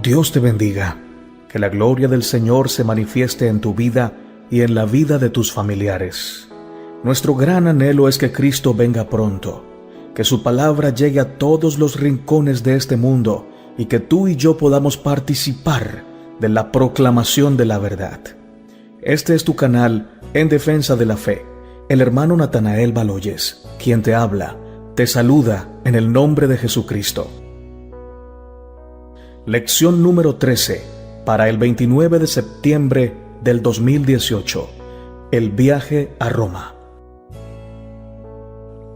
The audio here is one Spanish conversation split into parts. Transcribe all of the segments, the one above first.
Dios te bendiga. Que la gloria del Señor se manifieste en tu vida y en la vida de tus familiares. Nuestro gran anhelo es que Cristo venga pronto, que su palabra llegue a todos los rincones de este mundo y que tú y yo podamos participar de la proclamación de la verdad. Este es tu canal En Defensa de la Fe. El hermano Natanael Baloyes, quien te habla, te saluda en el nombre de Jesucristo. Lección número 13 para el 29 de septiembre del 2018. El viaje a Roma.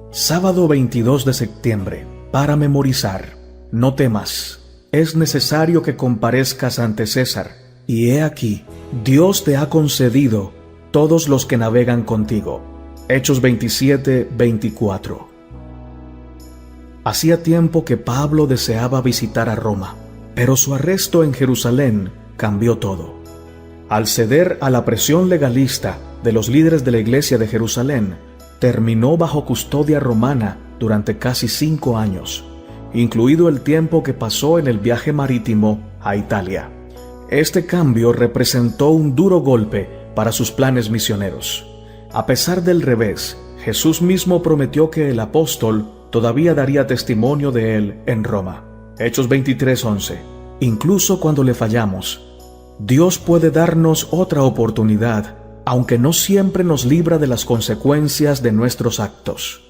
Sábado 22 de septiembre. Para memorizar. No temas. Es necesario que comparezcas ante César. Y he aquí, Dios te ha concedido todos los que navegan contigo. Hechos 27:24. Hacía tiempo que Pablo deseaba visitar a Roma, pero su arresto en Jerusalén cambió todo. Al ceder a la presión legalista de los líderes de la iglesia de Jerusalén, terminó bajo custodia romana durante casi 5 años, incluido el tiempo que pasó en el viaje marítimo a Italia. Este cambio representó un duro golpe para sus planes misioneros. A pesar del revés, Jesús mismo prometió que el apóstol todavía daría testimonio de él en Roma. Hechos 23:11. Incluso cuando le fallamos, Dios puede darnos otra oportunidad, aunque no siempre nos libra de las consecuencias de nuestros actos.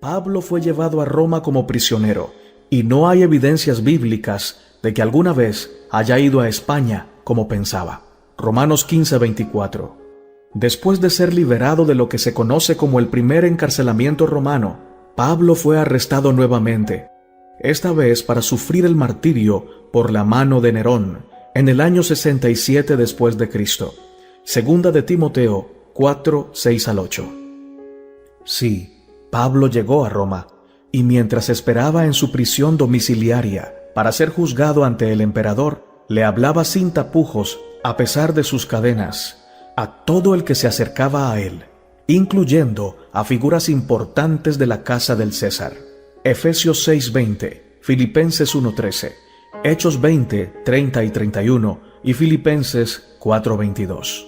Pablo fue llevado a Roma como prisionero, y no hay evidencias bíblicas de que alguna vez haya ido a España como pensaba. Romanos 15:24. Después de ser liberado de lo que se conoce como el primer encarcelamiento romano, Pablo fue arrestado nuevamente, esta vez para sufrir el martirio por la mano de Nerón, en el año 67 después de Cristo. Segunda de Timoteo 4:6-8. Sí, Pablo llegó a Roma, y mientras esperaba en su prisión domiciliaria para ser juzgado ante el emperador, le hablaba sin tapujos, a pesar de sus cadenas, a todo el que se acercaba a él, incluyendo a figuras importantes de la casa del César. Efesios 6:20, Filipenses 1:13, Hechos 20:30 y 31 y Filipenses 4:22.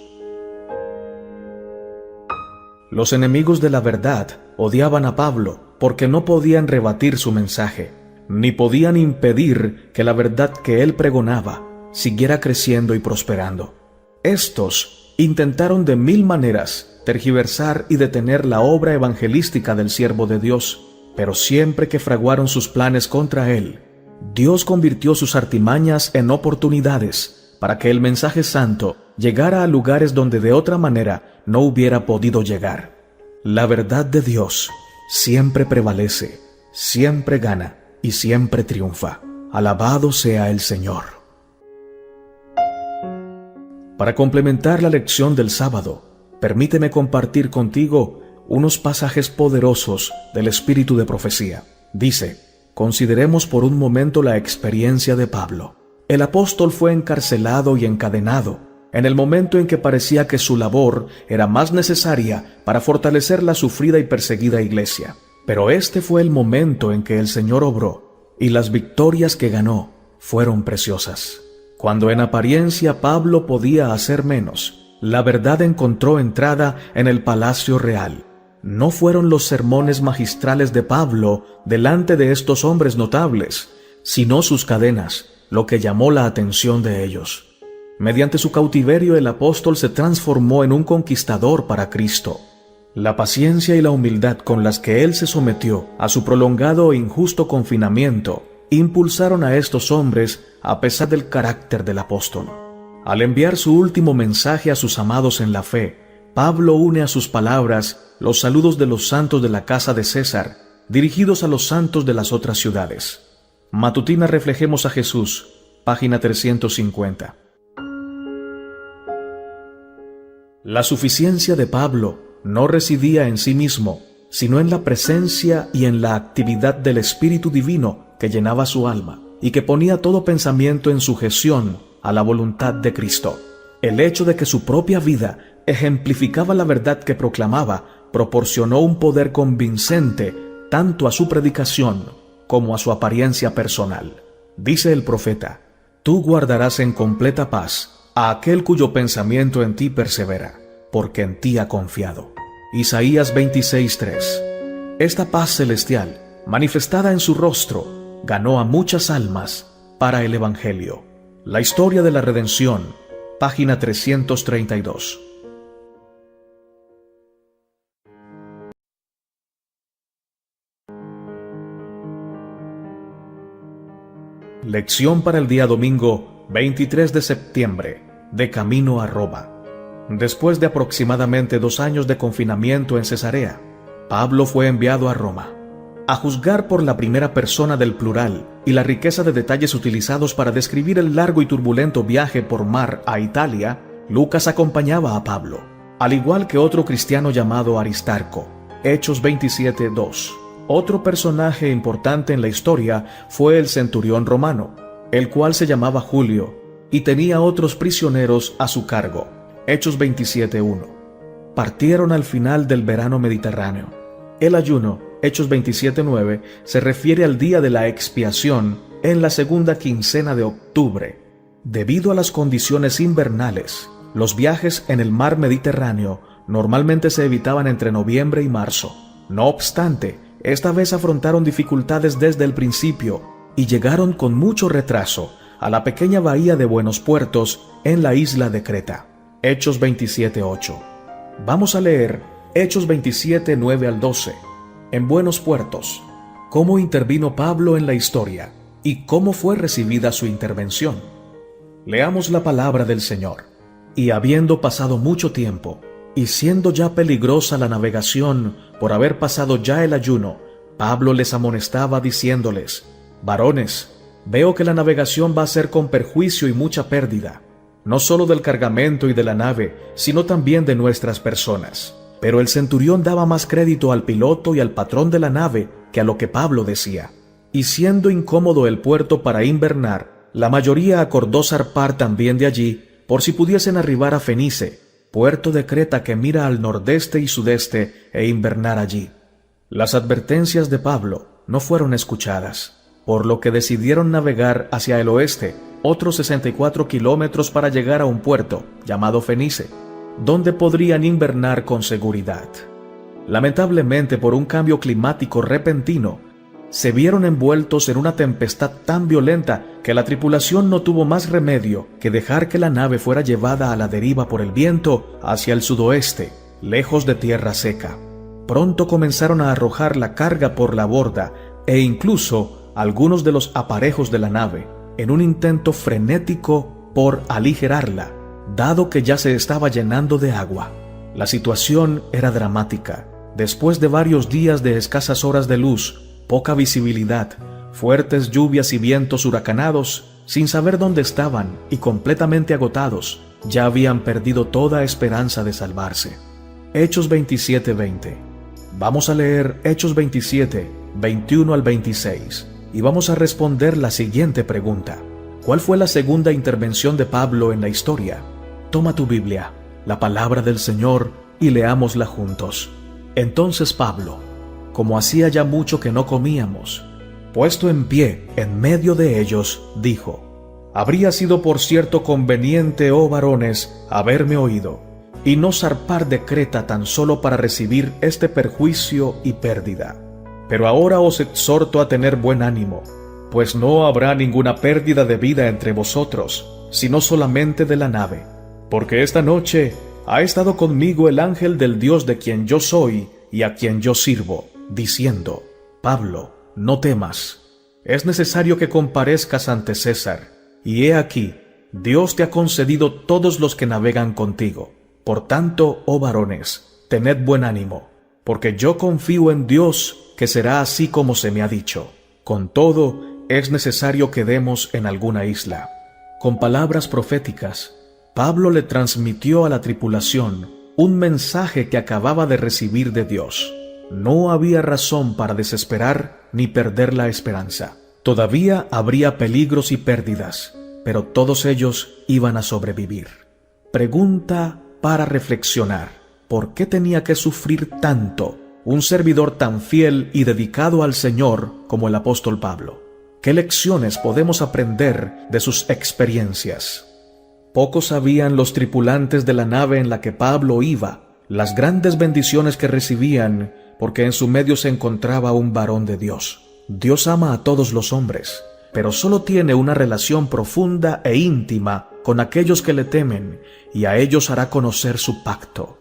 Los enemigos de la verdad odiaban a Pablo porque no podían rebatir su mensaje, ni podían impedir que la verdad que él pregonaba siguiera creciendo y prosperando. Estos intentaron de 1000 maneras tergiversar y detener la obra evangelística del siervo de Dios, pero siempre que fraguaron sus planes contra él, Dios convirtió sus artimañas en oportunidades para que el mensaje santo llegara a lugares donde de otra manera no hubiera podido llegar. La verdad de Dios siempre prevalece, siempre gana y siempre triunfa. Alabado sea el Señor. Para complementar la lección del sábado, permíteme compartir contigo unos pasajes poderosos del espíritu de profecía. Dice: consideremos por un momento la experiencia de Pablo. El apóstol fue encarcelado y encadenado en el momento en que parecía que su labor era más necesaria para fortalecer la sufrida y perseguida iglesia. Pero este fue el momento en que el Señor obró, y las victorias que ganó fueron preciosas. Cuando en apariencia Pablo podía hacer menos, la verdad encontró entrada en el palacio real. No fueron los sermones magistrales de Pablo delante de estos hombres notables, sino sus cadenas, lo que llamó la atención de ellos. Mediante su cautiverio, el apóstol se transformó en un conquistador para Cristo. La paciencia y la humildad con las que él se sometió a su prolongado e injusto confinamiento impulsaron a estos hombres a pesar del carácter del apóstol. Al enviar su último mensaje a sus amados en la fe, Pablo une a sus palabras los saludos de los santos de la casa de César, dirigidos a los santos de las otras ciudades. Matutina Reflejemos a Jesús, página 350. La suficiencia de Pablo no residía en sí mismo, sino en la presencia y en la actividad del Espíritu Divino que llenaba su alma y que ponía todo pensamiento en sujeción a la voluntad de Cristo. El hecho de que su propia vida ejemplificaba la verdad que proclamaba proporcionó un poder convincente tanto a su predicación como a su apariencia personal. Dice el profeta: Tú guardarás en completa paz a aquel cuyo pensamiento en ti persevera, porque en ti ha confiado. Isaías 26:3. Esta paz celestial, manifestada en su rostro, ganó a muchas almas para el Evangelio. La historia de la redención, página 332. Lección para el día domingo 23 de septiembre, de camino a Roma. Después de aproximadamente 2 años de confinamiento en Cesarea, Pablo fue enviado a Roma. A juzgar por la primera persona del plural y la riqueza de detalles utilizados para describir el largo y turbulento viaje por mar a Italia, Lucas acompañaba a Pablo, al igual que otro cristiano llamado Aristarco. Hechos 27:2. Otro personaje importante en la historia fue el centurión romano, el cual se llamaba Julio, y tenía otros prisioneros a su cargo. Hechos 27:1. Partieron al final del verano mediterráneo. El ayuno, Hechos 27:9, se refiere al día de la expiación en la segunda quincena de octubre. Debido a las condiciones invernales, los viajes en el mar Mediterráneo normalmente se evitaban entre noviembre y marzo. No obstante, esta vez afrontaron dificultades desde el principio y llegaron con mucho retraso a la pequeña bahía de Buenos Puertos en la isla de Creta. Hechos 27:8. Vamos a leer Hechos 27:9 al 12. En Buenos Puertos, cómo intervino Pablo en la historia y cómo fue recibida su intervención. Leamos la palabra del Señor. Y habiendo pasado mucho tiempo, y siendo ya peligrosa la navegación por haber pasado ya el ayuno, Pablo les amonestaba diciéndoles: varones, veo que la navegación va a ser con perjuicio y mucha pérdida, no solo del cargamento y de la nave, sino también de nuestras personas. Pero el centurión daba más crédito al piloto y al patrón de la nave que a lo que Pablo decía. Y siendo incómodo el puerto para invernar, la mayoría acordó zarpar también de allí, por si pudiesen arribar a Fenice, puerto de Creta que mira al nordeste y sudeste, e invernar allí. Las advertencias de Pablo no fueron escuchadas, por lo que decidieron navegar hacia el oeste, otros 64 kilómetros para llegar a un puerto llamado Fenice, donde podrían invernar con seguridad. Lamentablemente, por un cambio climático repentino, se vieron envueltos en una tempestad tan violenta que la tripulación no tuvo más remedio que dejar que la nave fuera llevada a la deriva por el viento hacia el sudoeste, lejos de tierra seca. Pronto comenzaron a arrojar la carga por la borda e incluso algunos de los aparejos de la nave, en un intento frenético por aligerarla, dado que ya se estaba llenando de agua. La situación era dramática. Después de varios días de escasas horas de luz, poca visibilidad, fuertes lluvias y vientos huracanados, sin saber dónde estaban y completamente agotados, ya habían perdido toda esperanza de salvarse. Hechos 27:20. Vamos a leer Hechos 27, 21 al 26, y vamos a responder la siguiente pregunta. ¿Cuál fue la segunda intervención de Pablo en la historia? Toma tu Biblia, la palabra del Señor, y leámosla juntos. Entonces Pablo, como hacía ya mucho que no comíamos, puesto en pie en medio de ellos, dijo: habría sido por cierto conveniente, oh varones, haberme oído, y no zarpar de Creta tan solo para recibir este perjuicio y pérdida. Pero ahora os exhorto a tener buen ánimo, pues no habrá ninguna pérdida de vida entre vosotros, sino solamente de la nave, porque esta noche ha estado conmigo el ángel del Dios de quien yo soy y a quien yo sirvo, diciendo: Pablo, no temas, es necesario que comparezcas ante César, y he aquí, Dios te ha concedido todos los que navegan contigo. Por tanto, oh varones, tened buen ánimo, porque yo confío en Dios que será así como se me ha dicho. Con todo, es necesario que demos en alguna isla. Con palabras proféticas, Pablo le transmitió a la tripulación un mensaje que acababa de recibir de Dios. No había razón para desesperar ni perder la esperanza. Todavía habría peligros y pérdidas, pero todos ellos iban a sobrevivir. Pregunta para reflexionar: ¿por qué tenía que sufrir tanto un servidor tan fiel y dedicado al Señor como el apóstol Pablo? ¿Qué lecciones podemos aprender de sus experiencias? Poco sabían los tripulantes de la nave en la que Pablo iba las grandes bendiciones que recibían, porque en su medio se encontraba un varón de Dios. Dios ama a todos los hombres, pero solo tiene una relación profunda e íntima con aquellos que le temen, y a ellos hará conocer su pacto.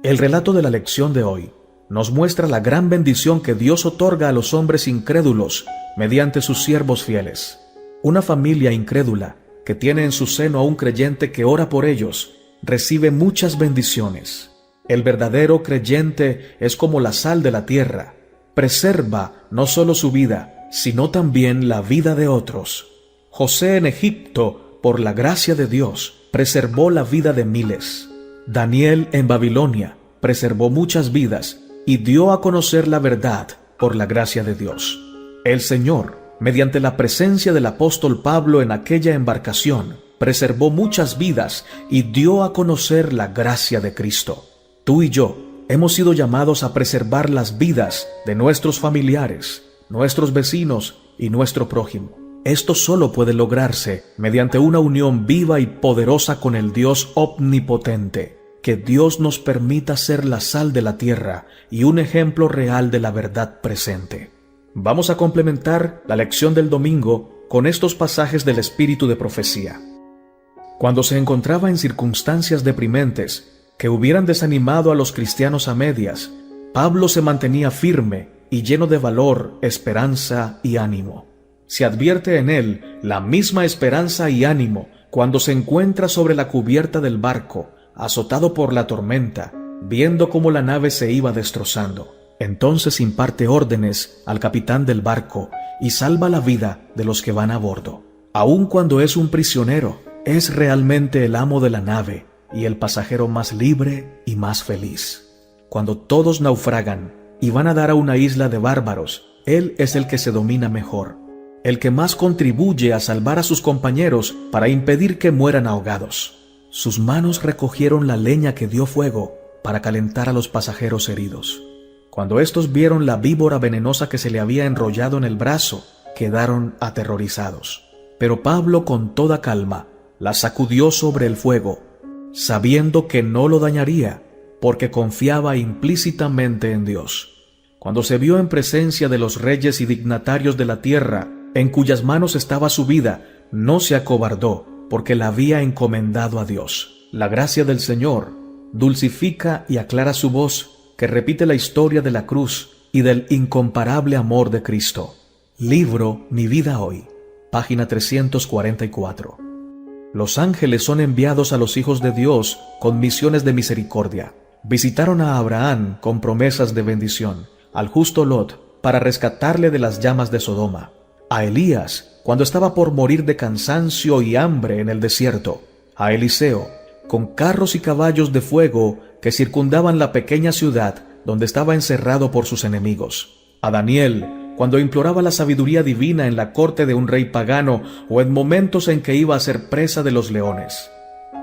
El relato de la lección de hoy nos muestra la gran bendición que Dios otorga a los hombres incrédulos mediante sus siervos fieles. Una familia incrédula que tiene en su seno a un creyente que ora por ellos, recibe muchas bendiciones. El verdadero creyente es como la sal de la tierra, preserva no solo su vida, sino también la vida de otros. José en Egipto, por la gracia de Dios, preservó la vida de miles. Daniel en Babilonia preservó muchas vidas y dio a conocer la verdad por la gracia de Dios. El Señor, mediante la presencia del apóstol Pablo en aquella embarcación, preservó muchas vidas y dio a conocer la gracia de Cristo. Tú y yo hemos sido llamados a preservar las vidas de nuestros familiares, nuestros vecinos y nuestro prójimo. Esto solo puede lograrse mediante una unión viva y poderosa con el Dios omnipotente. Que Dios nos permita ser la sal de la tierra y un ejemplo real de la verdad presente. Vamos a complementar la lección del domingo con estos pasajes del espíritu de profecía. Cuando se encontraba en circunstancias deprimentes que hubieran desanimado a los cristianos a medias, Pablo se mantenía firme y lleno de valor, esperanza y ánimo. Se advierte en él la misma esperanza y ánimo cuando se encuentra sobre la cubierta del barco, azotado por la tormenta, viendo cómo la nave se iba destrozando. Entonces imparte órdenes al capitán del barco y salva la vida de los que van a bordo. Aun cuando es un prisionero, es realmente el amo de la nave y el pasajero más libre y más feliz. Cuando todos naufragan y van a dar a una isla de bárbaros, él es el que se domina mejor, el que más contribuye a salvar a sus compañeros para impedir que mueran ahogados. Sus manos recogieron la leña que dio fuego para calentar a los pasajeros heridos. Cuando estos vieron la víbora venenosa que se le había enrollado en el brazo, quedaron aterrorizados. Pero Pablo, con toda calma, la sacudió sobre el fuego, sabiendo que no lo dañaría, porque confiaba implícitamente en Dios. Cuando se vio en presencia de los reyes y dignatarios de la tierra, en cuyas manos estaba su vida, no se acobardó, porque la había encomendado a Dios. La gracia del Señor dulcifica y aclara su voz, que repite la historia de la cruz y del incomparable amor de Cristo. Libro Mi vida hoy, página 344. Los ángeles son enviados a los hijos de Dios con misiones de misericordia. Visitaron a Abraham con promesas de bendición, al justo Lot para rescatarle de las llamas de Sodoma, a Elías cuando estaba por morir de cansancio y hambre en el desierto, a Eliseo con carros y caballos de fuego que circundaban la pequeña ciudad donde estaba encerrado por sus enemigos, a Daniel cuando imploraba la sabiduría divina en la corte de un rey pagano o en momentos en que iba a ser presa de los leones,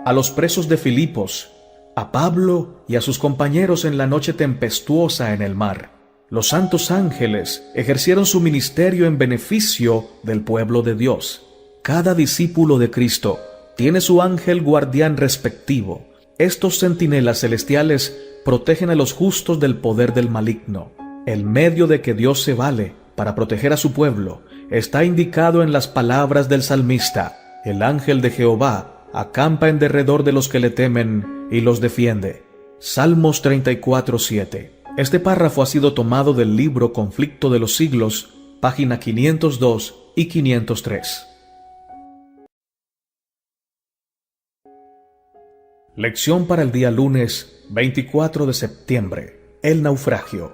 a los presos de Filipos, a Pablo y a sus compañeros en la noche tempestuosa en el mar. Los santos ángeles ejercieron su ministerio en beneficio del pueblo de Dios. Cada discípulo de Cristo tiene su ángel guardián respectivo. Estos centinelas celestiales protegen a los justos del poder del maligno. El medio de que Dios se vale para proteger a su pueblo está indicado en las palabras del salmista: el ángel de Jehová acampa en derredor de los que le temen y los defiende. Salmos 34:7. Este párrafo ha sido tomado del libro Conflicto de los Siglos, página 502 y 503. Lección para el día lunes 24 de septiembre. El naufragio.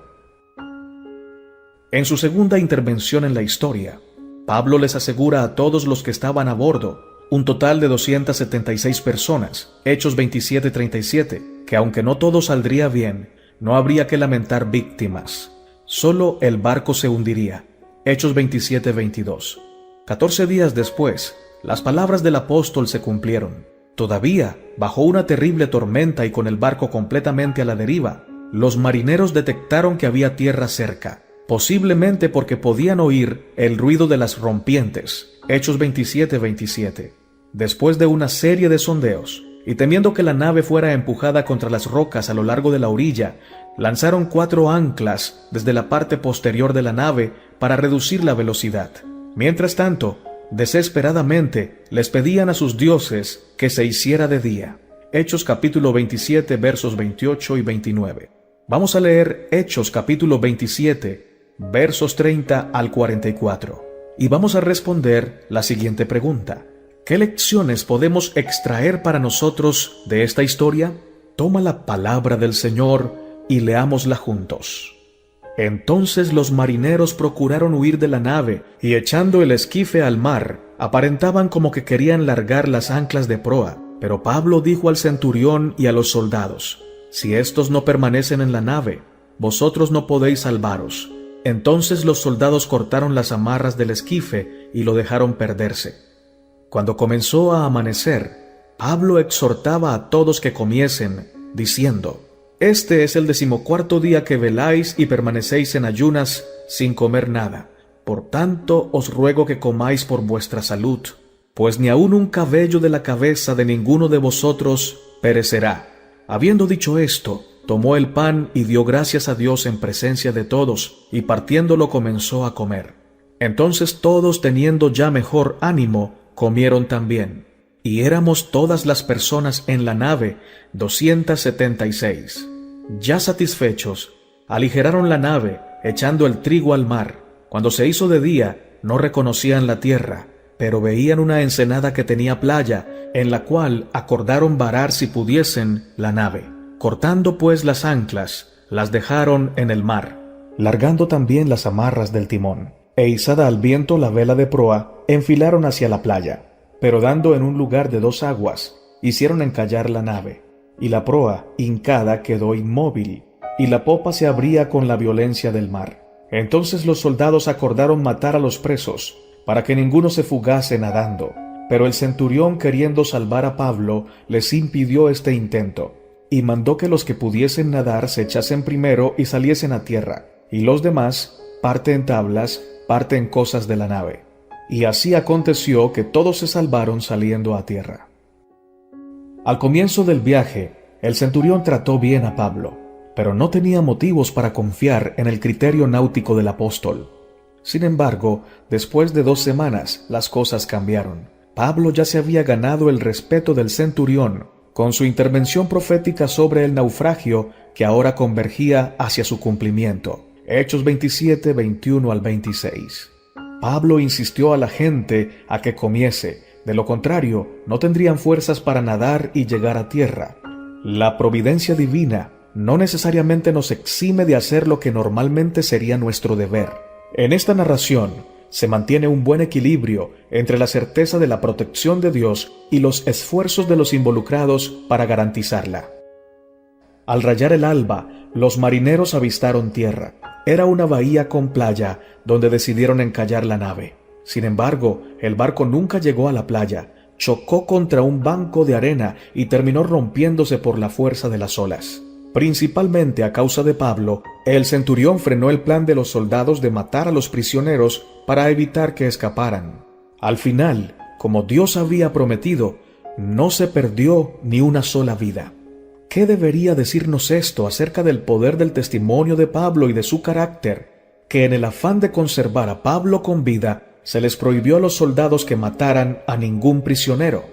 En su segunda intervención en la historia, Pablo les asegura a todos los que estaban a bordo, un total de 276 personas, Hechos 27:37, que aunque no todo saldría bien, no habría que lamentar víctimas. Solo el barco se hundiría. Hechos 27:22. 14 días después, las palabras del apóstol se cumplieron. Todavía, bajo una terrible tormenta y con el barco completamente a la deriva, los marineros detectaron que había tierra cerca. posiblemente porque podían oír el ruido de las rompientes. Hechos 27:27. Después de una serie de sondeos, y temiendo que la nave fuera empujada contra las rocas a lo largo de la orilla, lanzaron 4 anclas desde la parte posterior de la nave para reducir la velocidad. Mientras tanto, desesperadamente les pedían a sus dioses que se hiciera de día. Hechos capítulo 27 versos 28 y 29. Vamos a leer Hechos capítulo 27 versos 30 al 44 y vamos a responder la siguiente pregunta: ¿qué lecciones podemos extraer para nosotros de esta historia? Toma la palabra del Señor y leámosla juntos. Entonces los marineros procuraron huir de la nave y echando el esquife al mar, aparentaban como que querían largar las anclas de proa. Pero Pablo dijo al centurión y a los soldados: si éstos no permanecen en la nave, vosotros no podéis salvaros. Entonces los soldados cortaron las amarras del esquife y lo dejaron perderse. Cuando comenzó a amanecer, Pablo exhortaba a todos que comiesen, diciendo: este es el 14º día que veláis y permanecéis en ayunas sin comer nada. Por tanto os ruego que comáis por vuestra salud, pues ni aun un cabello de la cabeza de ninguno de vosotros perecerá. Habiendo dicho esto, tomó el pan y dio gracias a Dios en presencia de todos, y partiéndolo comenzó a comer. Entonces todos, teniendo ya mejor ánimo, comieron también. Y éramos todas las personas en la nave, 276. Ya satisfechos, aligeraron la nave, echando el trigo al mar. Cuando se hizo de día, no reconocían la tierra, pero veían una ensenada que tenía playa, en la cual acordaron varar si pudiesen la nave. Cortando pues las anclas, las dejaron en el mar, largando también las amarras del timón, e izada al viento la vela de proa, enfilaron hacia la playa. Pero dando en un lugar de 2 aguas, hicieron encallar la nave, y la proa, hincada, quedó inmóvil, y la popa se abría con la violencia del mar. Entonces los soldados acordaron matar a los presos, para que ninguno se fugase nadando. Pero el centurión, queriendo salvar a Pablo, les impidió este intento, y mandó que los que pudiesen nadar se echasen primero y saliesen a tierra, y los demás, parte en tablas, parte en cosas de la nave. Y así aconteció que todos se salvaron saliendo a tierra. Al comienzo del viaje, el centurión trató bien a Pablo, pero no tenía motivos para confiar en el criterio náutico del apóstol. Sin embargo, después de 2 semanas, las cosas cambiaron. Pablo ya se había ganado el respeto del centurión con su intervención profética sobre el naufragio que ahora convergía hacia su cumplimiento. Hechos 27, 21 al 26. Pablo insistió a la gente a que comiese, de lo contrario, no tendrían fuerzas para nadar y llegar a tierra. La providencia divina no necesariamente nos exime de hacer lo que normalmente sería nuestro deber. En esta narración se mantiene un buen equilibrio entre la certeza de la protección de Dios y los esfuerzos de los involucrados para garantizarla. Al rayar el alba, los marineros avistaron tierra. Era una bahía con playa donde decidieron encallar la nave. Sin embargo, el barco nunca llegó a la playa, chocó contra un banco de arena y terminó rompiéndose por la fuerza de las olas. Principalmente a causa de Pablo, el centurión frenó el plan de los soldados de matar a los prisioneros para evitar que escaparan. Al final, como Dios había prometido, no se perdió ni una sola vida. ¿Qué debería decirnos esto acerca del poder del testimonio de Pablo y de su carácter? Que en el afán de conservar a Pablo con vida, se les prohibió a los soldados que mataran a ningún prisionero.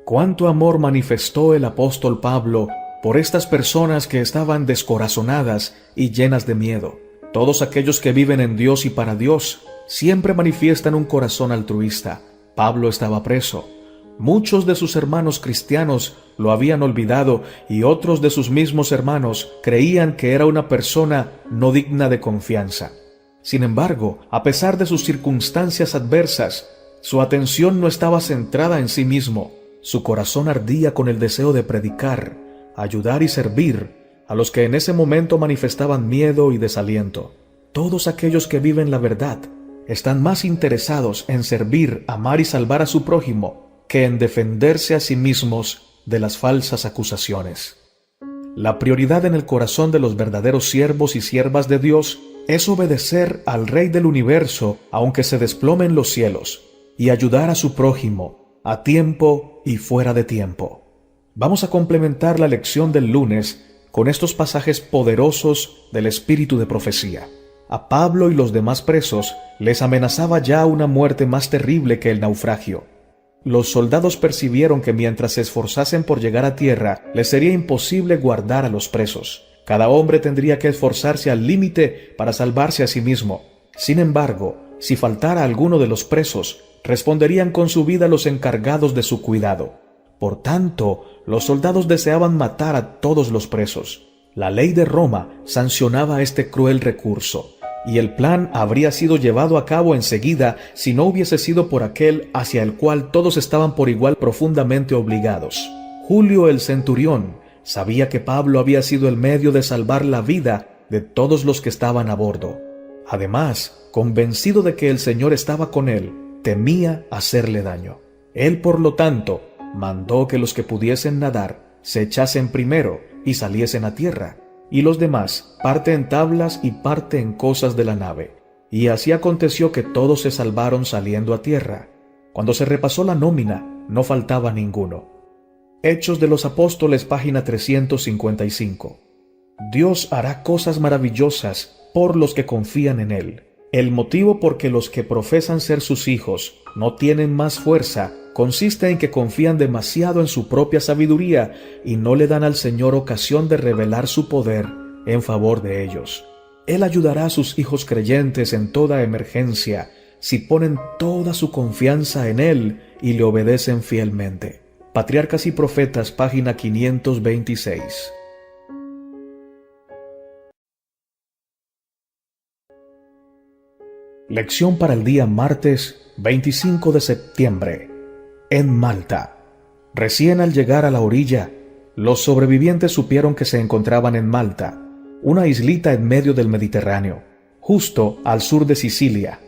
¿Cuánto amor manifestó el apóstol Pablo por estas personas que estaban descorazonadas y llenas de miedo? Todos aquellos que viven en Dios y para Dios siempre manifiestan un corazón altruista. Pablo estaba preso. Muchos de sus hermanos cristianos lo habían olvidado y otros de sus mismos hermanos creían que era una persona no digna de confianza. Sin embargo, a pesar de sus circunstancias adversas, su atención no estaba centrada en sí mismo. Su corazón ardía con el deseo de predicar, ayudar y servir a los que en ese momento manifestaban miedo y desaliento. Todos aquellos que viven la verdad están más interesados en servir, amar y salvar a su prójimo que en defenderse a sí mismos de las falsas acusaciones. La prioridad en el corazón de los verdaderos siervos y siervas de Dios es obedecer al Rey del universo aunque se desplomen los cielos, y ayudar a su prójimo, a tiempo y fuera de tiempo. Vamos a complementar la lección del lunes con estos pasajes poderosos del espíritu de profecía. A Pablo y los demás presos les amenazaba ya una muerte más terrible que el naufragio. Los soldados percibieron que mientras se esforzasen por llegar a tierra, les sería imposible guardar a los presos. Cada hombre tendría que esforzarse al límite para salvarse a sí mismo. Sin embargo, si faltara alguno de los presos, responderían con su vida los encargados de su cuidado. Por tanto, los soldados deseaban matar a todos los presos. La ley de Roma sancionaba este cruel recurso, y el plan habría sido llevado a cabo enseguida si no hubiese sido por aquel hacia el cual todos estaban por igual profundamente obligados. Julio el centurión sabía que Pablo había sido el medio de salvar la vida de todos los que estaban a bordo. Además, convencido de que el Señor estaba con él, temía hacerle daño. Él, por lo tanto, mandó que los que pudiesen nadar se echasen primero y saliesen a tierra, y los demás parte en tablas y parte en cosas de la nave. Y así aconteció que todos se salvaron saliendo a tierra. Cuando se repasó la nómina, no faltaba ninguno. Hechos de los Apóstoles, página 355. Dios hará cosas maravillosas por los que confían en Él. El motivo por que los que profesan ser sus hijos no tienen más fuerza consiste en que confían demasiado en su propia sabiduría y no le dan al Señor ocasión de revelar su poder en favor de ellos. Él ayudará a sus hijos creyentes en toda emergencia si ponen toda su confianza en Él y le obedecen fielmente. Patriarcas y Profetas, página 526. Lección para el día martes 25 de septiembre. En Malta. Recién al llegar a la orilla, los sobrevivientes supieron que se encontraban en Malta, una islita en medio del Mediterráneo, justo al sur de Sicilia.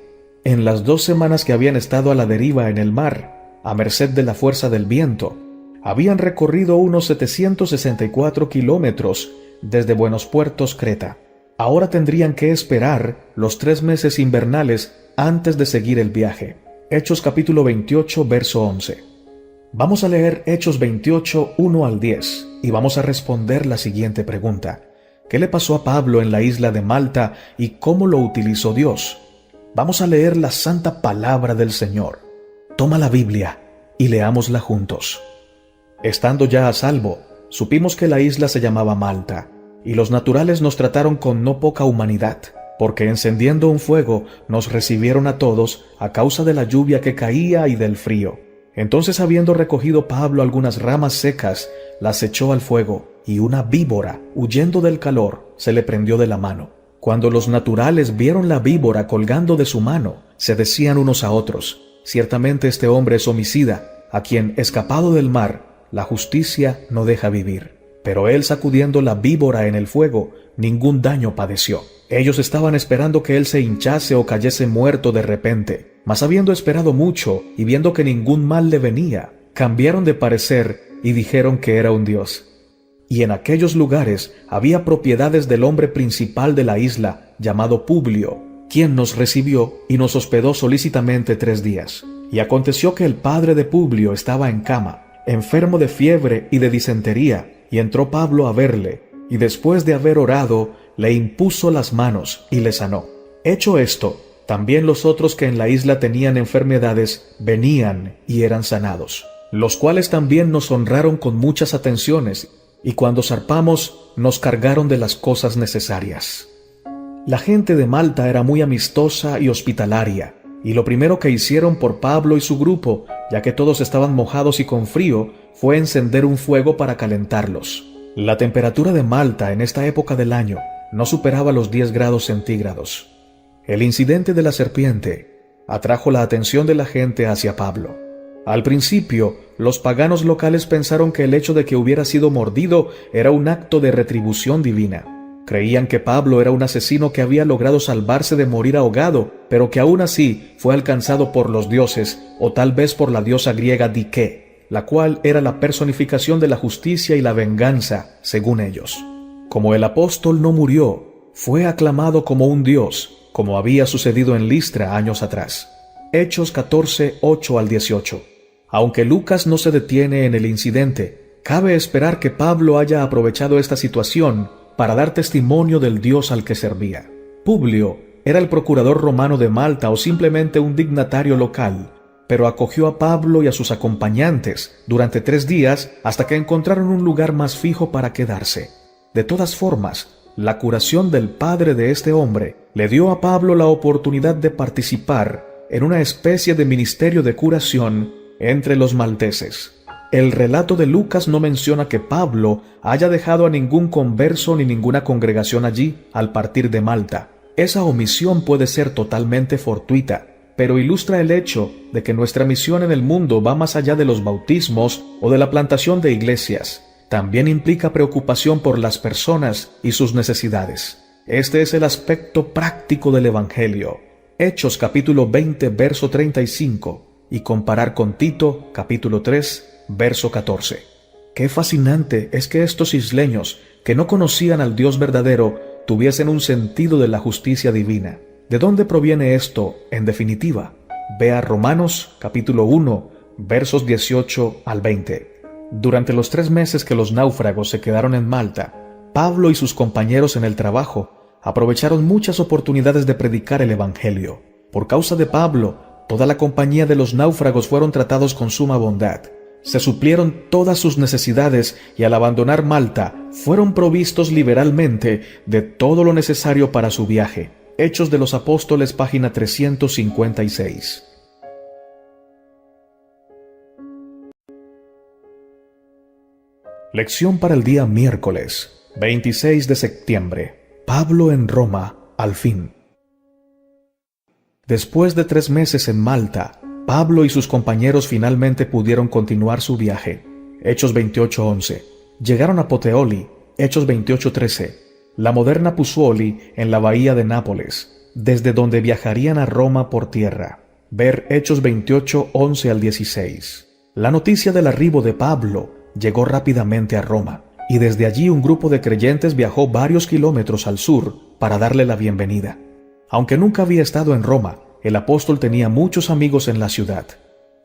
En las 2 semanas que habían estado a la deriva en el mar, a merced de la fuerza del viento, habían recorrido unos 764 kilómetros desde Buenos Puertos, Creta. Ahora tendrían que esperar los 3 meses invernales antes de seguir el viaje. Hechos capítulo 28, verso 11. Vamos a leer Hechos 28, 1 al 10, y vamos a responder la siguiente pregunta. ¿Qué le pasó a Pablo en la isla de Malta y cómo lo utilizó Dios? Vamos a leer la santa palabra del Señor. Toma la Biblia y leámosla juntos. Estando ya a salvo, supimos que la isla se llamaba Malta, y los naturales nos trataron con no poca humanidad, porque encendiendo un fuego nos recibieron a todos a causa de la lluvia que caía y del frío. Entonces, habiendo recogido Pablo algunas ramas secas, las echó al fuego, y una víbora, huyendo del calor, se le prendió de la mano. Cuando los naturales vieron la víbora colgando de su mano, se decían unos a otros: ciertamente este hombre es homicida, a quien, escapado del mar, la justicia no deja vivir. Pero él, sacudiendo la víbora en el fuego, ningún daño padeció. Ellos estaban esperando que él se hinchase o cayese muerto de repente, mas habiendo esperado mucho y viendo que ningún mal le venía, cambiaron de parecer y dijeron que era un dios. Y en aquellos lugares había propiedades del hombre principal de la isla, llamado Publio, quien nos recibió y nos hospedó solícitamente 3 días. Y aconteció que el padre de Publio estaba en cama, enfermo de fiebre y de disentería, y entró Pablo a verle, y después de haber orado, le impuso las manos y le sanó. Hecho esto, también los otros que en la isla tenían enfermedades venían y eran sanados, los cuales también nos honraron con muchas atenciones, y cuando zarpamos nos cargaron de las cosas necesarias. La gente de Malta era muy amistosa y hospitalaria, y lo primero que hicieron por Pablo y su grupo, ya que todos estaban mojados y con frío, fue encender un fuego para calentarlos. La temperatura de Malta en esta época del año no superaba los 10 grados centígrados. El incidente de la serpiente atrajo la atención de la gente hacia Pablo. Al principio, los paganos locales pensaron que el hecho de que hubiera sido mordido era un acto de retribución divina. Creían que Pablo era un asesino que había logrado salvarse de morir ahogado, pero que aún así fue alcanzado por los dioses, o tal vez por la diosa griega Dike, la cual era la personificación de la justicia y la venganza, según ellos. Como el apóstol no murió, fue aclamado como un dios, como había sucedido en Listra años atrás. Hechos 14, 8 al 18. Aunque Lucas no se detiene en el incidente, cabe esperar que Pablo haya aprovechado esta situación para dar testimonio del Dios al que servía. Publio era el procurador romano de Malta o simplemente un dignatario local, pero acogió a Pablo y a sus acompañantes durante 3 días hasta que encontraron un lugar más fijo para quedarse. De todas formas, la curación del padre de este hombre le dio a Pablo la oportunidad de participar en una especie de ministerio de curación entre los malteses. El relato de Lucas no menciona que Pablo haya dejado a ningún converso ni ninguna congregación allí al partir de Malta. Esa omisión puede ser totalmente fortuita, pero ilustra el hecho de que nuestra misión en el mundo va más allá de los bautismos o de la plantación de iglesias. También implica preocupación por las personas y sus necesidades. Este es el aspecto práctico del Evangelio. Hechos capítulo 20, verso 35, y comparar con Tito capítulo 3, verso 14. Qué fascinante es que estos isleños, que no conocían al Dios verdadero, tuviesen un sentido de la justicia divina. ¿De dónde proviene esto, en definitiva? Vea Romanos capítulo 1, versos 18 al 20. Durante los 3 meses que los náufragos se quedaron en Malta, Pablo y sus compañeros en el trabajo aprovecharon muchas oportunidades de predicar el Evangelio. Por causa de Pablo, toda la compañía de los náufragos fueron tratados con suma bondad. Se suplieron todas sus necesidades y al abandonar Malta, fueron provistos liberalmente de todo lo necesario para su viaje. Hechos de los Apóstoles, página 356. Lección para el día miércoles, 26 de septiembre. Pablo en Roma, al fin. Después de 3 meses en Malta, Pablo y sus compañeros finalmente pudieron continuar su viaje. Hechos 28:11. Llegaron a Puteoli. Hechos 28:13. La moderna Puzuoli, en la bahía de Nápoles, desde donde viajarían a Roma por tierra. Ver Hechos 28:11 al 16. La noticia del arribo de Pablo llegó rápidamente a Roma, y desde allí un grupo de creyentes viajó varios kilómetros al sur para darle la bienvenida. Aunque nunca había estado en Roma, el apóstol tenía muchos amigos en la ciudad,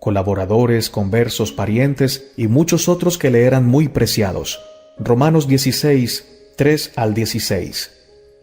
colaboradores, conversos, parientes y muchos otros que le eran muy preciados. Romanos 16, 3 al 16.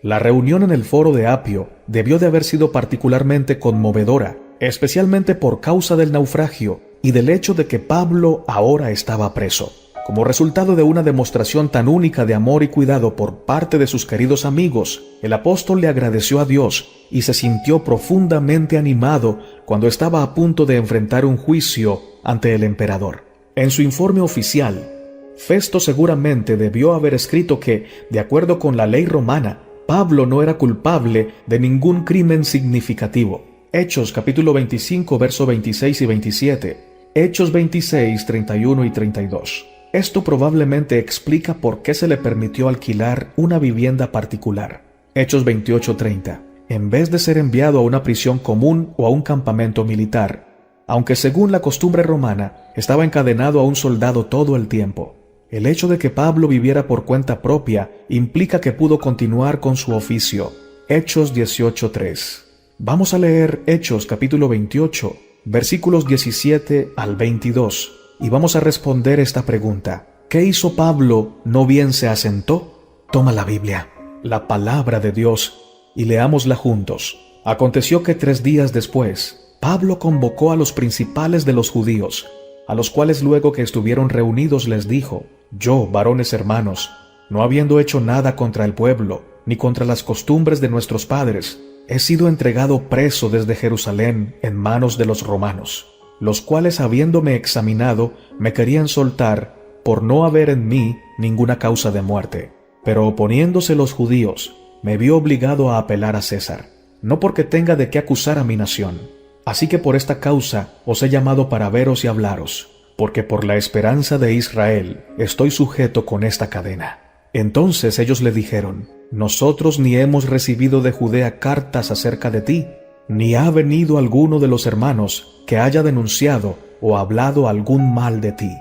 La reunión en el foro de Apio debió de haber sido particularmente conmovedora, especialmente por causa del naufragio y del hecho de que Pablo ahora estaba preso. Como resultado de una demostración tan única de amor y cuidado por parte de sus queridos amigos, el apóstol le agradeció a Dios y se sintió profundamente animado cuando estaba a punto de enfrentar un juicio ante el emperador. En su informe oficial, Festo seguramente debió haber escrito que, de acuerdo con la ley romana, Pablo no era culpable de ningún crimen significativo. Hechos capítulo 25, verso 26 y 27. Hechos 26, 31 y 32. Esto probablemente explica por qué se le permitió alquilar una vivienda particular. Hechos 28:30. En vez de ser enviado a una prisión común o a un campamento militar, aunque según la costumbre romana estaba encadenado a un soldado todo el tiempo. El hecho de que Pablo viviera por cuenta propia implica que pudo continuar con su oficio. Hechos 18:3. Vamos a leer Hechos capítulo 28, versículos 17 al 22, y vamos a responder esta pregunta. ¿Qué hizo Pablo? ¿No bien se asentó? Toma la Biblia, la palabra de Dios, y leámosla juntos. Aconteció que 3 días después, Pablo convocó a los principales de los judíos, a los cuales luego que estuvieron reunidos les dijo: Yo, varones hermanos, no habiendo hecho nada contra el pueblo, ni contra las costumbres de nuestros padres, he sido entregado preso desde Jerusalén en manos de los romanos, los cuales habiéndome examinado me querían soltar por no haber en mí ninguna causa de muerte. Pero oponiéndose los judíos, me vi obligado a apelar a César, no porque tenga de qué acusar a mi nación. Así que por esta causa os he llamado para veros y hablaros, porque por la esperanza de Israel estoy sujeto con esta cadena. Entonces ellos le dijeron: Nosotros ni hemos recibido de Judea cartas acerca de ti, ni ha venido alguno de los hermanos que haya denunciado o hablado algún mal de ti.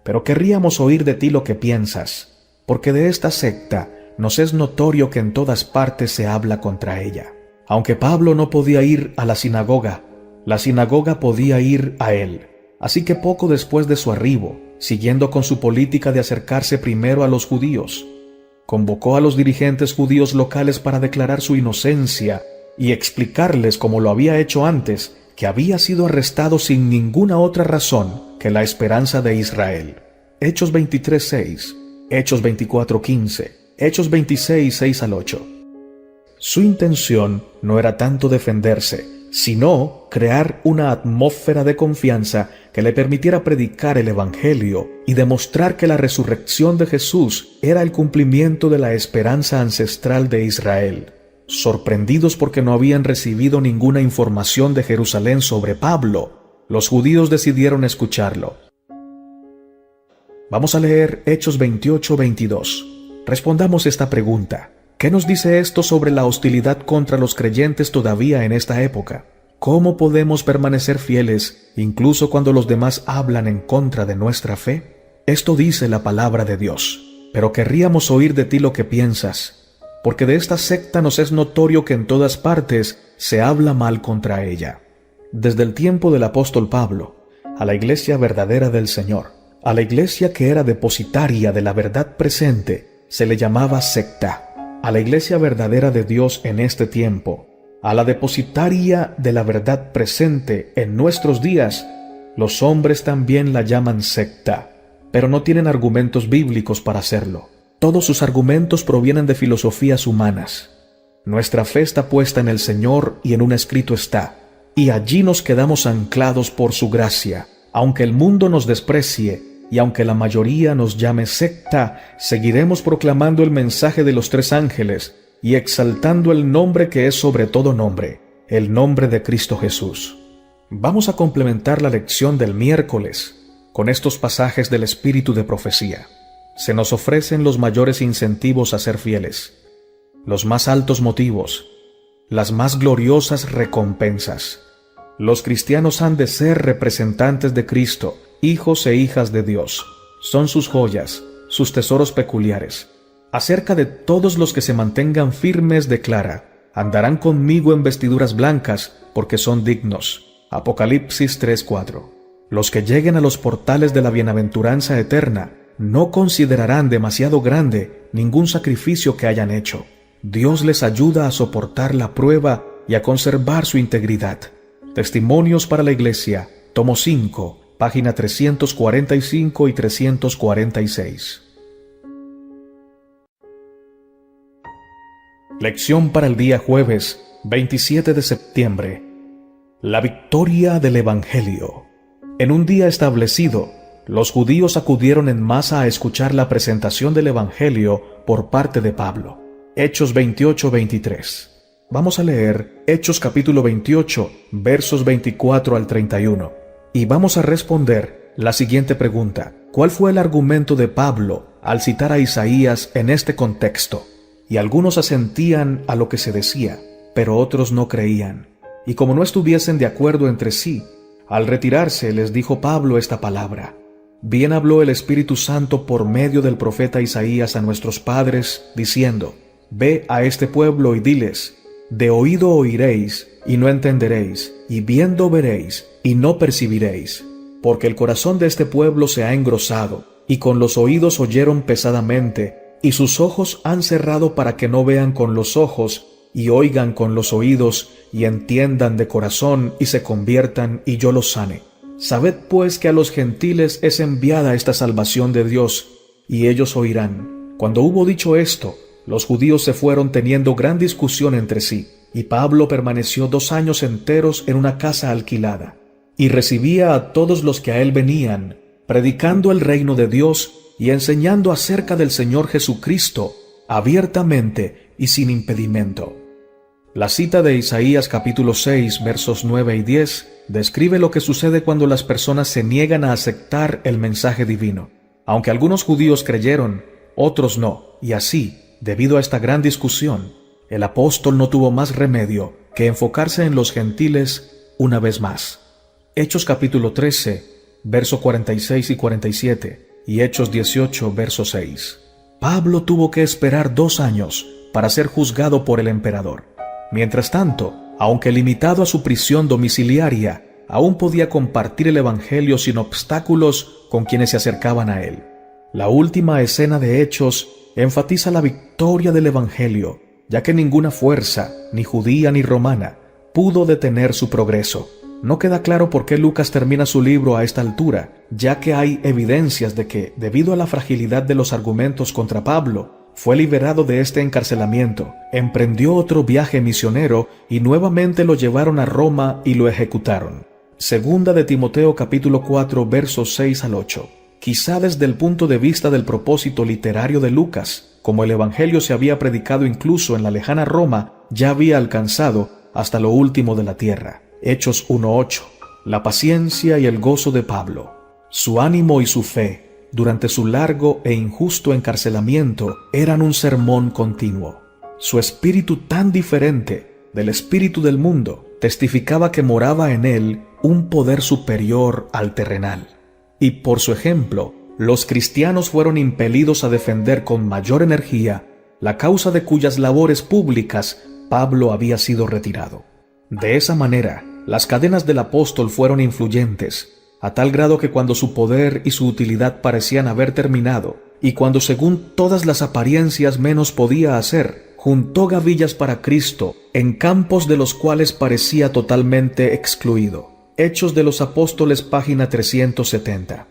Pero querríamos oír de ti lo que piensas, porque de esta secta nos es notorio que en todas partes se habla contra ella. Aunque Pablo no podía ir a la sinagoga podía ir a él. Así que poco después de su arribo, siguiendo con su política de acercarse primero a los judíos, convocó a los dirigentes judíos locales para declarar su inocencia y explicarles, como lo había hecho antes, que había sido arrestado sin ninguna otra razón que la esperanza de Israel. Hechos 23:6, Hechos 24:15, Hechos 26, 6 al 8. Su intención no era tanto defenderse, sino crear una atmósfera de confianza que le permitiera predicar el Evangelio y demostrar que la resurrección de Jesús era el cumplimiento de la esperanza ancestral de Israel. Sorprendidos porque no habían recibido ninguna información de Jerusalén sobre Pablo, los judíos decidieron escucharlo. Vamos a leer Hechos 28-22. Respondamos esta pregunta. ¿Qué nos dice esto sobre la hostilidad contra los creyentes todavía en esta época? ¿Cómo podemos permanecer fieles incluso cuando los demás hablan en contra de nuestra fe? Esto dice la palabra de Dios. Pero querríamos oír de ti lo que piensas, porque de esta secta nos es notorio que en todas partes se habla mal contra ella. Desde el tiempo del apóstol Pablo, a la iglesia verdadera del Señor, a la iglesia que era depositaria de la verdad presente, se le llamaba secta. A la iglesia verdadera de Dios en este tiempo, a la depositaria de la verdad presente en nuestros días, los hombres también la llaman secta, pero no tienen argumentos bíblicos para hacerlo. Todos sus argumentos provienen de filosofías humanas. Nuestra fe está puesta en el Señor y en un escrito está, y allí nos quedamos anclados por su gracia. Aunque el mundo nos desprecie, y aunque la mayoría nos llame secta, seguiremos proclamando el mensaje de los tres ángeles y exaltando el nombre que es sobre todo nombre, el nombre de Cristo Jesús. Vamos a complementar la lección del miércoles con estos pasajes del espíritu de profecía. Se nos ofrecen los mayores incentivos a ser fieles, los más altos motivos, las más gloriosas recompensas. Los cristianos han de ser representantes de Cristo, hijos e hijas de Dios. Son sus joyas, sus tesoros peculiares. Acerca de todos los que se mantengan firmes declara: andarán conmigo en vestiduras blancas, porque son dignos. Apocalipsis 3:4. Los que lleguen a los portales de la bienaventuranza eterna no considerarán demasiado grande ningún sacrificio que hayan hecho. Dios les ayuda a soportar la prueba y a conservar su integridad. Testimonios para la Iglesia, tomo 5, página 345 y 346. Lección para el día jueves, 27 de septiembre. La victoria del Evangelio. En un día establecido, los judíos acudieron en masa a escuchar la presentación del Evangelio por parte de Pablo. Hechos 28-23. Vamos a leer Hechos capítulo 28, versos 24 al 31. Y vamos a responder la siguiente pregunta. ¿Cuál fue el argumento de Pablo al citar a Isaías en este contexto? Y algunos asentían a lo que se decía, pero otros no creían. Y como no estuviesen de acuerdo entre sí, al retirarse les dijo Pablo esta palabra: Bien habló el Espíritu Santo por medio del profeta Isaías a nuestros padres, diciendo: Ve a este pueblo y diles: de oído oiréis, y no entenderéis, y viendo veréis, y no percibiréis. Porque el corazón de este pueblo se ha engrosado, y con los oídos oyeron pesadamente, y sus ojos han cerrado para que no vean con los ojos, y oigan con los oídos, y entiendan de corazón, y se conviertan, y yo los sane. Sabed pues que a los gentiles es enviada esta salvación de Dios, y ellos oirán. Cuando hubo dicho esto, los judíos se fueron teniendo gran discusión entre sí, y Pablo permaneció 2 años enteros en una casa alquilada, y recibía a todos los que a él venían, predicando el reino de Dios y enseñando acerca del Señor Jesucristo, abiertamente y sin impedimento. La cita de Isaías capítulo 6, versos 9 y 10, describe lo que sucede cuando las personas se niegan a aceptar el mensaje divino. Aunque algunos judíos creyeron, otros no, y así, debido a esta gran discusión, el apóstol no tuvo más remedio que enfocarse en los gentiles una vez más. Hechos capítulo 13, verso 46 y 47, y Hechos 18, verso 6. Pablo tuvo que esperar 2 años para ser juzgado por el emperador. Mientras tanto, aunque limitado a su prisión domiciliaria, aún podía compartir el Evangelio sin obstáculos con quienes se acercaban a él. La última escena de Hechos enfatiza la victoria del Evangelio, ya que ninguna fuerza, ni judía ni romana, pudo detener su progreso. No queda claro por qué Lucas termina su libro a esta altura, ya que hay evidencias de que, debido a la fragilidad de los argumentos contra Pablo, fue liberado de este encarcelamiento, emprendió otro viaje misionero y nuevamente lo llevaron a Roma y lo ejecutaron. Segunda de Timoteo capítulo 4 versos 6 al 8. Quizá desde el punto de vista del propósito literario de Lucas, como el Evangelio se había predicado incluso en la lejana Roma, ya había alcanzado hasta lo último de la tierra. Hechos 1:8. La paciencia y el gozo de Pablo, su ánimo y su fe durante su largo e injusto encarcelamiento eran un sermón continuo. Su espíritu tan diferente del espíritu del mundo testificaba que moraba en él un poder superior al terrenal. Y por su ejemplo, los cristianos fueron impelidos a defender con mayor energía la causa de cuyas labores públicas Pablo había sido retirado. De esa manera, las cadenas del apóstol fueron influyentes, a tal grado que cuando su poder y su utilidad parecían haber terminado, y cuando según todas las apariencias menos podía hacer, juntó gavillas para Cristo en campos de los cuales parecía totalmente excluido. Hechos de los Apóstoles, página 370.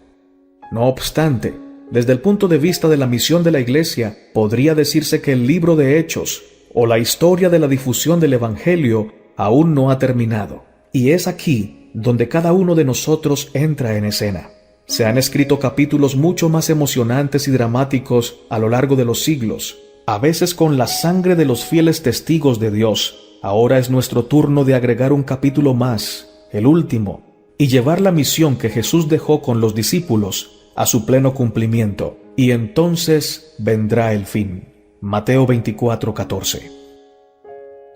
No obstante, desde el punto de vista de la misión de la Iglesia, podría decirse que el libro de Hechos, o la historia de la difusión del Evangelio, aún no ha terminado. Y es aquí donde cada uno de nosotros entra en escena. Se han escrito capítulos mucho más emocionantes y dramáticos a lo largo de los siglos, a veces con la sangre de los fieles testigos de Dios. Ahora es nuestro turno de agregar un capítulo más, el último, y llevar la misión que Jesús dejó con los discípulos a su pleno cumplimiento, y entonces vendrá el fin. Mateo 24:14.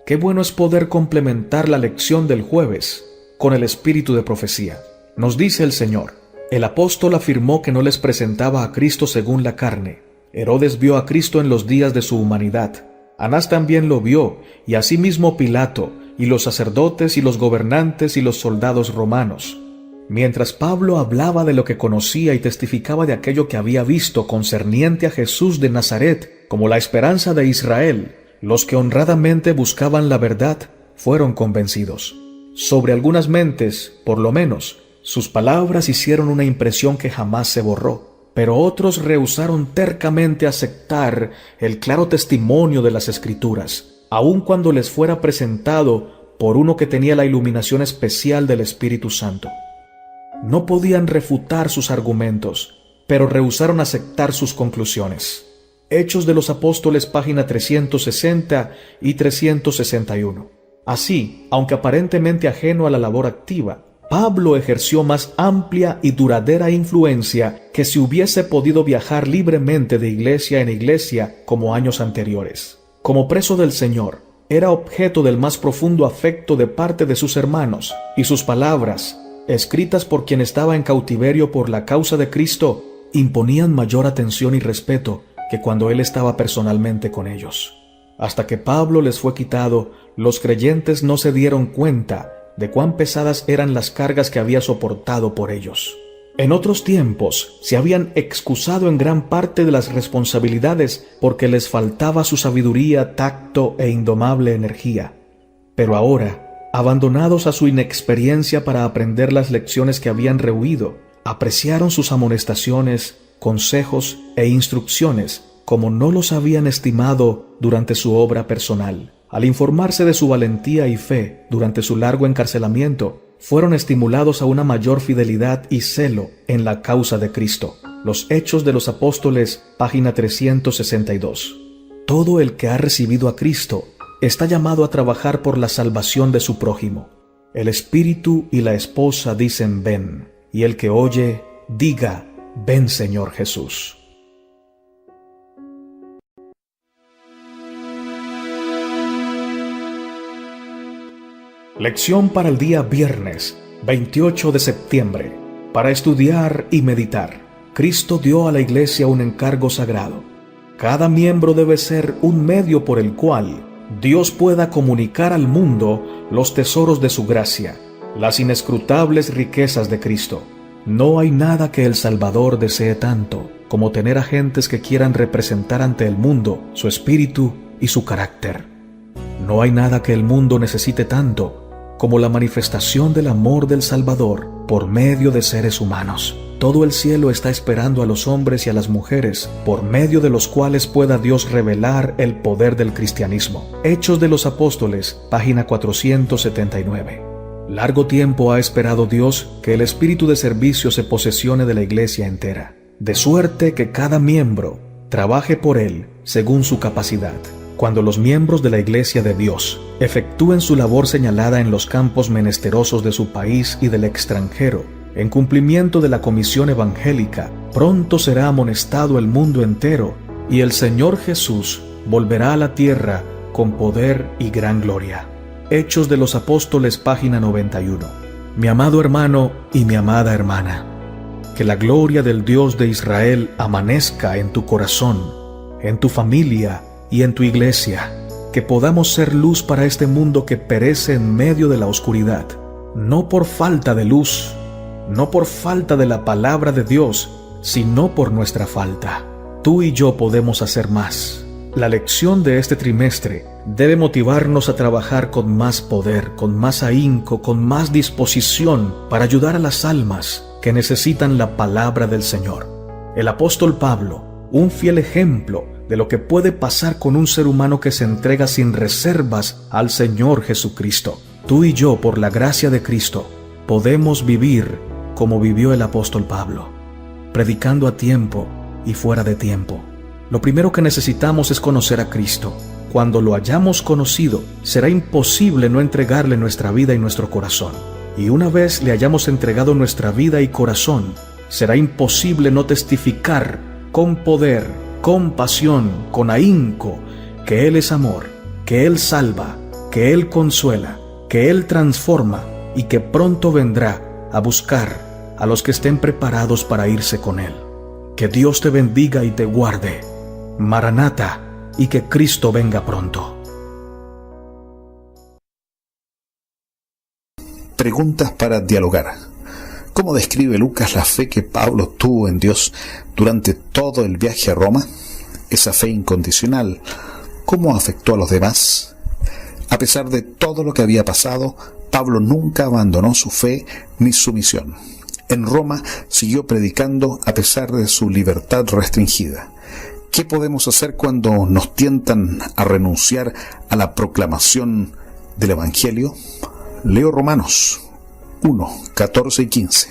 Qué bueno es poder complementar la lección del jueves con el espíritu de profecía. Nos dice el Señor: el apóstol afirmó que no les presentaba a Cristo según la carne. Herodes vio a Cristo en los días de su humanidad. Anás también lo vio, y asimismo Pilato, y los sacerdotes y los gobernantes y los soldados romanos. Mientras Pablo hablaba de lo que conocía y testificaba de aquello que había visto concerniente a Jesús de Nazaret como la esperanza de Israel, los que honradamente buscaban la verdad fueron convencidos. Sobre algunas mentes, por lo menos, sus palabras hicieron una impresión que jamás se borró, pero otros rehusaron tercamente aceptar el claro testimonio de las Escrituras, aun cuando les fuera presentado por uno que tenía la iluminación especial del Espíritu Santo. No podían refutar sus argumentos, pero rehusaron aceptar sus conclusiones. Hechos de los Apóstoles, página 360 y 361. Así, aunque aparentemente ajeno a la labor activa, Pablo ejerció más amplia y duradera influencia que si hubiese podido viajar libremente de iglesia en iglesia como años anteriores. Como preso del Señor, era objeto del más profundo afecto de parte de sus hermanos, y sus palabras, escritas por quien estaba en cautiverio por la causa de Cristo, imponían mayor atención y respeto que cuando él estaba personalmente con ellos. Hasta que Pablo les fue quitado, los creyentes no se dieron cuenta de cuán pesadas eran las cargas que había soportado por ellos. En otros tiempos se habían excusado en gran parte de las responsabilidades porque les faltaba su sabiduría, tacto e indomable energía. Pero ahora, abandonados a su inexperiencia para aprender las lecciones que habían rehuido, apreciaron sus amonestaciones, consejos e instrucciones como no los habían estimado durante su obra personal. Al informarse de su valentía y fe durante su largo encarcelamiento, fueron estimulados a una mayor fidelidad y celo en la causa de Cristo. Los Hechos de los Apóstoles, página 362. Todo el que ha recibido a Cristo está llamado a trabajar por la salvación de su prójimo. El espíritu y la esposa dicen ven, y el que oye, diga ven Señor Jesús. Lección para el día viernes, 28 de septiembre, para estudiar y meditar. Cristo dio a la Iglesia un encargo sagrado. Cada miembro debe ser un medio por el cual Dios pueda comunicar al mundo los tesoros de su gracia, las inescrutables riquezas de Cristo. No hay nada que el Salvador desee tanto como tener agentes que quieran representar ante el mundo su espíritu y su carácter. No hay nada que el mundo necesite tanto como la manifestación del amor del Salvador por medio de seres humanos. Todo el cielo está esperando a los hombres y a las mujeres por medio de los cuales pueda Dios revelar el poder del cristianismo. Hechos de los Apóstoles, página 479. Largo tiempo ha esperado Dios que el espíritu de servicio se posesione de la iglesia entera, de suerte que cada miembro trabaje por él según su capacidad. Cuando los miembros de la iglesia de Dios efectúen su labor señalada en los campos menesterosos de su país y del extranjero, en cumplimiento de la comisión evangélica, pronto será amonestado el mundo entero y el Señor Jesús volverá a la tierra con poder y gran gloria. Hechos de los Apóstoles, página 91. Mi amado hermano y mi amada hermana, que la gloria del Dios de Israel amanezca en tu corazón, en tu familia y en tu iglesia, que podamos ser luz para este mundo que perece en medio de la oscuridad, no por falta de luz, no por falta de la palabra de Dios, sino por nuestra falta. Tú y yo podemos hacer más. La lección de este trimestre debe motivarnos a trabajar con más poder, con más ahínco, con más disposición para ayudar a las almas que necesitan la palabra del Señor. El apóstol Pablo, un fiel ejemplo de lo que puede pasar con un ser humano que se entrega sin reservas al Señor Jesucristo. Tú y yo, por la gracia de Cristo, podemos vivir como vivió el apóstol Pablo, predicando a tiempo y fuera de tiempo. Lo primero que necesitamos es conocer a Cristo. Cuando lo hayamos conocido, será imposible no entregarle nuestra vida y nuestro corazón. Y una vez le hayamos entregado nuestra vida y corazón, será imposible no testificar con poder, con pasión, con ahínco, que Él es amor, que Él salva, que Él consuela, que Él transforma y que pronto vendrá a buscar a los que estén preparados para irse con Él. Que Dios te bendiga y te guarde. Maranata, y que Cristo venga pronto. Preguntas para dialogar. ¿Cómo describe Lucas la fe que Pablo tuvo en Dios durante todo el viaje a Roma? Esa fe incondicional, ¿cómo afectó a los demás? A pesar de todo lo que había pasado, Pablo nunca abandonó su fe ni su misión. En Roma siguió predicando a pesar de su libertad restringida. ¿Qué podemos hacer cuando nos tientan a renunciar a la proclamación del Evangelio? Leo Romanos 1, 14 y 15.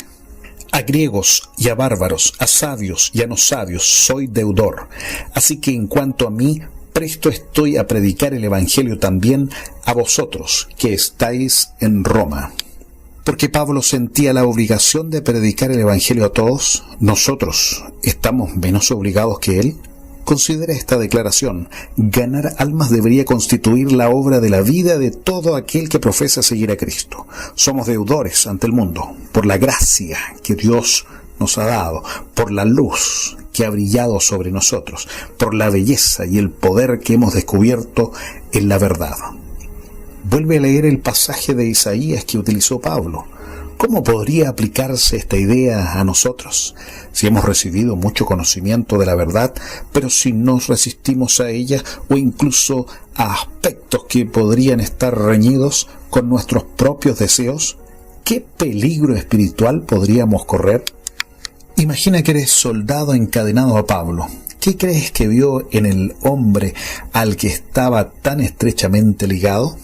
A griegos y a bárbaros, a sabios y a no sabios soy deudor. Así que en cuanto a mí, presto estoy a predicar el Evangelio también a vosotros que estáis en Roma. Porque Pablo sentía la obligación de predicar el Evangelio a todos, ¿nosotros estamos menos obligados que él? Considera esta declaración. Ganar almas debería constituir la obra de la vida de todo aquel que profesa seguir a Cristo. Somos deudores ante el mundo, por la gracia que Dios nos ha dado, por la luz que ha brillado sobre nosotros, por la belleza y el poder que hemos descubierto en la verdad. Vuelve a leer el pasaje de Isaías que utilizó Pablo. ¿Cómo podría aplicarse esta idea a nosotros? Si hemos recibido mucho conocimiento de la verdad, pero si nos resistimos a ella o incluso a aspectos que podrían estar reñidos con nuestros propios deseos, ¿qué peligro espiritual podríamos correr? Imagina que eres soldado encadenado a Pablo. ¿Qué crees que vio en el hombre al que estaba tan estrechamente ligado?